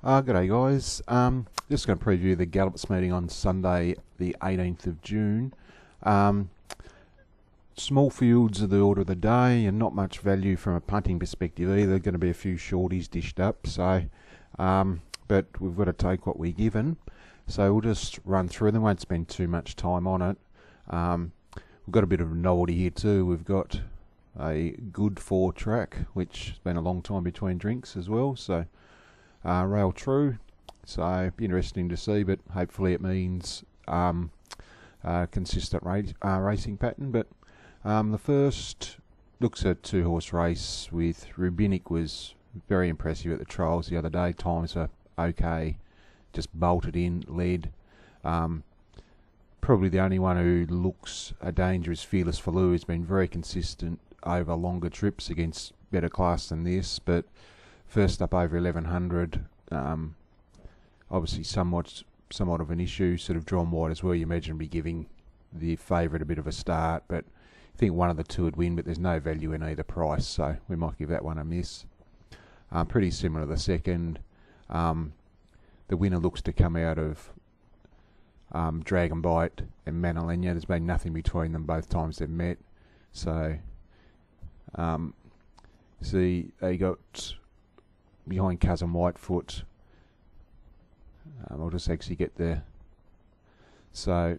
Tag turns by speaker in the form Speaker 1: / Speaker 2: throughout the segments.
Speaker 1: G'day guys. Just going to preview the Gallops meeting on Sunday the 18th of June. Small fields are the order of the day and not much value from a punting perspective either. Going to be a few shorties dished up, so but we've got to take what we're given. So we'll just run through them, won't spend too much time on it. We've got a bit of a novelty here too. We've got a good 4 track, which has been a long time between drinks as well, so rail true, so interesting to see, but hopefully it means consistent racing pattern. But the first looks at 2-horse race with Rubinic was very impressive at the trials the other day. Times are okay, just bolted in, led. Probably the only one who looks a danger is Fearless Faloo, who's been very consistent over longer trips against better class than this, but first up over 1100, obviously somewhat of an issue, sort of drawn wide as well. You imagine be giving the favourite a bit of a start, but I think one of the two would win, but there's no value in either price, so we might give that one a miss. Pretty similar to the second. The winner looks to come out of Dragon Bite and Manalenia. There's been nothing between them both times they've met, so see they got behind Cousin Whitefoot. I'll just actually get there. So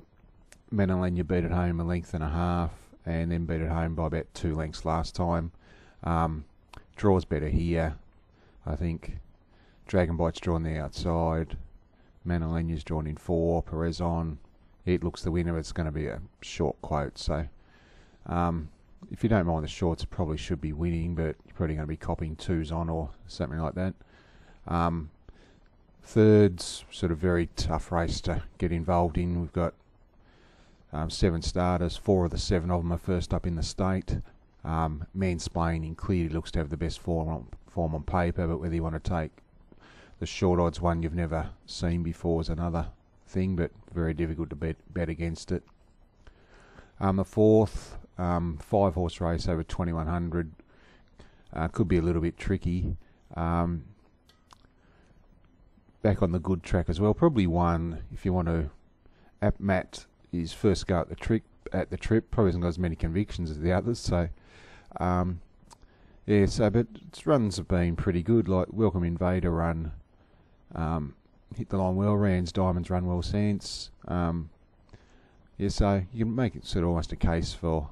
Speaker 1: Manalenia beat it home a length and a half, and then beat it home by about 2 lengths last time. Draws better here, I think. Dragon Bite's drawn the outside. Manalenia's drawn in 4. Perez on. It looks the winner. It's going to be a short quote, so if you don't mind the shorts, it probably should be winning, but you're probably going to be copying 2s on or something like that. Third's sort of very tough race to get involved in. We've got 7 starters. 4 of the 7 of them are first up in the state. Mansplaining clearly looks to have the best form on paper, but whether you want to take the short odds one you've never seen before is another thing, but very difficult to bet against it. The fourth 5-horse race over 2100 could be a little bit tricky. Back on the good track as well. Probably one if you want to. Matt his first go at the trip. Probably hasn't got as many convictions as the others. So yeah. So but its runs have been pretty good. Like Welcome Invader run, hit the line well. Rand's Diamonds run well since. Yeah, so you can make it sort of almost a case for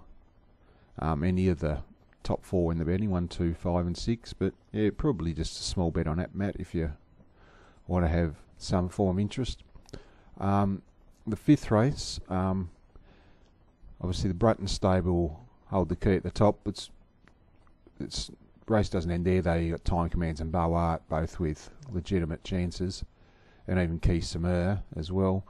Speaker 1: any of the top 4 in the betting, 1, 2, 5 and 6, but yeah, probably just a small bet on that, Matt, if you want to have some form of interest. The 5th race, obviously the Brutton stable hold the key at the top. It's race doesn't end there though. You got Time Commands and Beau Art both with legitimate chances, and even Key Samur as well.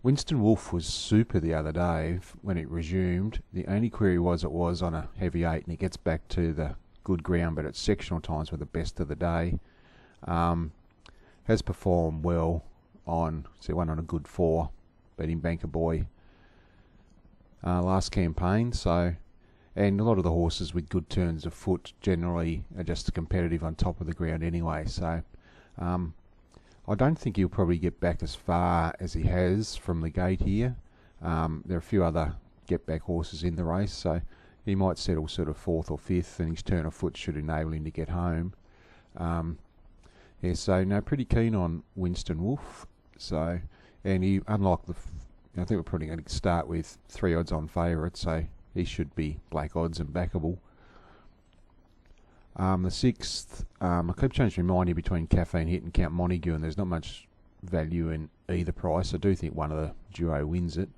Speaker 1: Winston Wolfe was super the other day when it resumed. The only query was it was on a heavy 8 and it gets back to the good ground, but its sectional times were the best of the day. Has performed well on, so one on a good 4, beating Banker Boy last campaign. So, and a lot of the horses with good turns of foot generally are just competitive on top of the ground anyway. So, I don't think he'll probably get back as far as he has from the gate here. There are a few other get-back horses in the race, so he might settle sort of 4th or 5th, and his turn of foot should enable him to get home. Yeah, so no, pretty keen on Winston Wolfe. So, and he, unlike I think we're probably going to start with 3 odds on favourite, so he should be black odds and backable. The 6th, I keep changing my mind here between Caffeine Hit and Count Montague, and there's not much value in either price. I do think one of the duo wins it.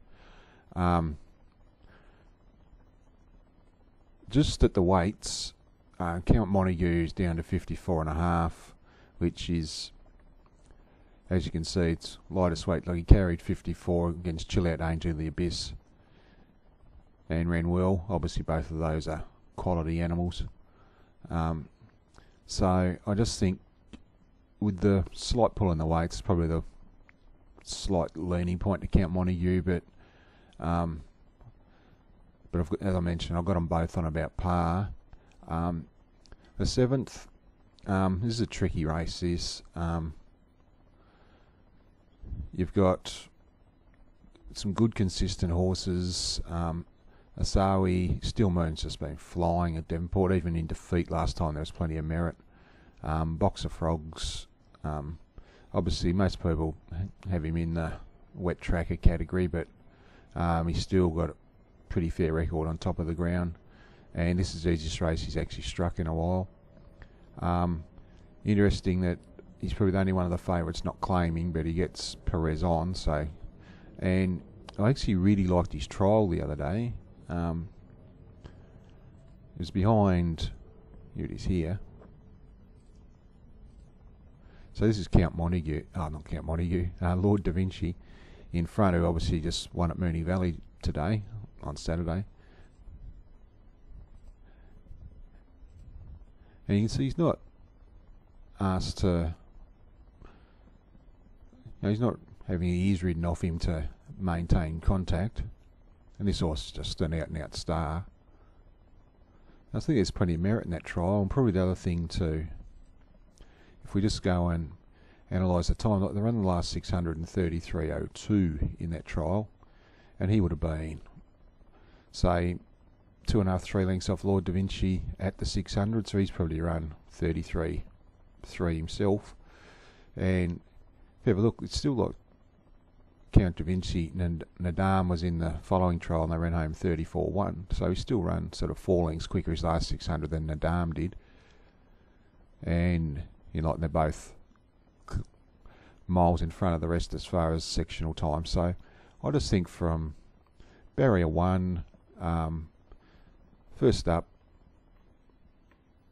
Speaker 1: Just at the weights, Count Montague is down to 54.5, which is, as you can see, it's lightest weight. Like he carried 54 against Chill Out Angel of the Abyss and ran well. Obviously both of those are quality animals. So I just think with the slight pull in the weights, probably the slight leaning point to Count Montague, but as I mentioned, I've got them both on about par. The 7th, This is a tricky race, this. You've got some good consistent horses. Asawi, Still Moon's just been flying at Devonport, even in defeat last time there was plenty of merit. Box of Frogs, obviously most people have him in the wet tracker category, but he's still got a pretty fair record on top of the ground, and this is the easiest race he's actually struck in a while. Interesting that he's probably the only one of the favourites not claiming, but he gets Perez on, so. And I actually really liked his trial the other day. It was behind, here it is here. So this is Count Montague, not Count Montague, Lord Da Vinci in front, who obviously just won at Moonee Valley today, on Saturday. And you can see he's not asked to, he's not having his ears ridden off him to maintain contact. And this horse is just an out-and-out star. I think there's plenty of merit in that trial, and probably the other thing too, if we just go and analyse the time, like they run the last 633.02 in that trial, and he would have been, say, 2.5, 3 lengths off Lord Da Vinci at the 600, so he's probably run 33.3 himself. And if you have a look, it's still like Count Da Vinci and Nadam was in the following trial and they ran home 34.1, so he still run sort of 4 lengths quicker his last 600 than Nadam did. And they're both miles in front of the rest as far as sectional time. So I just think from barrier 1, first up,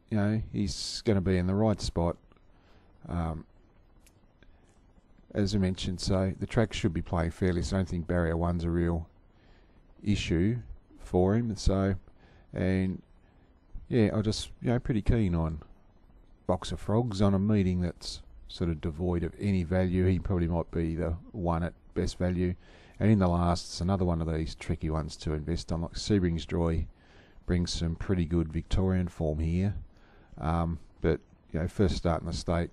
Speaker 1: he's going to be in the right spot. As I mentioned, so the track should be playing fairly, so I don't think barrier 1's a real issue for him. So, and yeah, I just, pretty keen on Box of Frogs on a meeting that's sort of devoid of any value. He probably might be the one at best value. And in the last, it's another one of these tricky ones to invest on. Like Sebring's Joy brings some pretty good Victorian form here. But, first start in the state,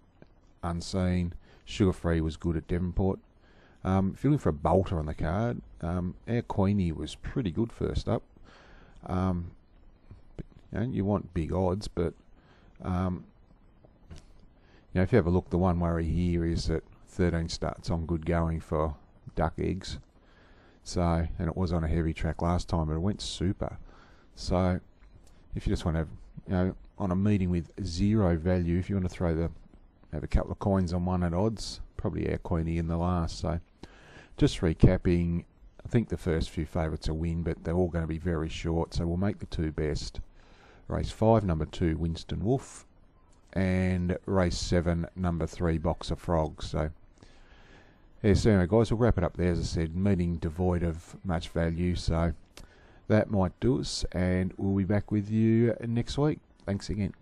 Speaker 1: unseen. Sugar Free was good at Devonport. If you're looking for a bolter on the card, our Queenie was pretty good first up. You want big odds, but if you have a look, the one worry here is that 13 starts on good going for duck eggs. So, and it was on a heavy track last time, but it went super. So, if you just want to have, on a meeting with zero value, if you want to have a couple of coins on one at odds, probably our Queenie in the last. So, just recapping, I think the first few favourites will win, but they're all going to be very short, so we'll make the 2 best. Race 5, number 2, Winston Wolf, and race 7, number 3, Box of Frogs. So, so anyway, guys, we'll wrap it up there. As I said, meeting devoid of much value, so that might do us, and we'll be back with you next week. Thanks again.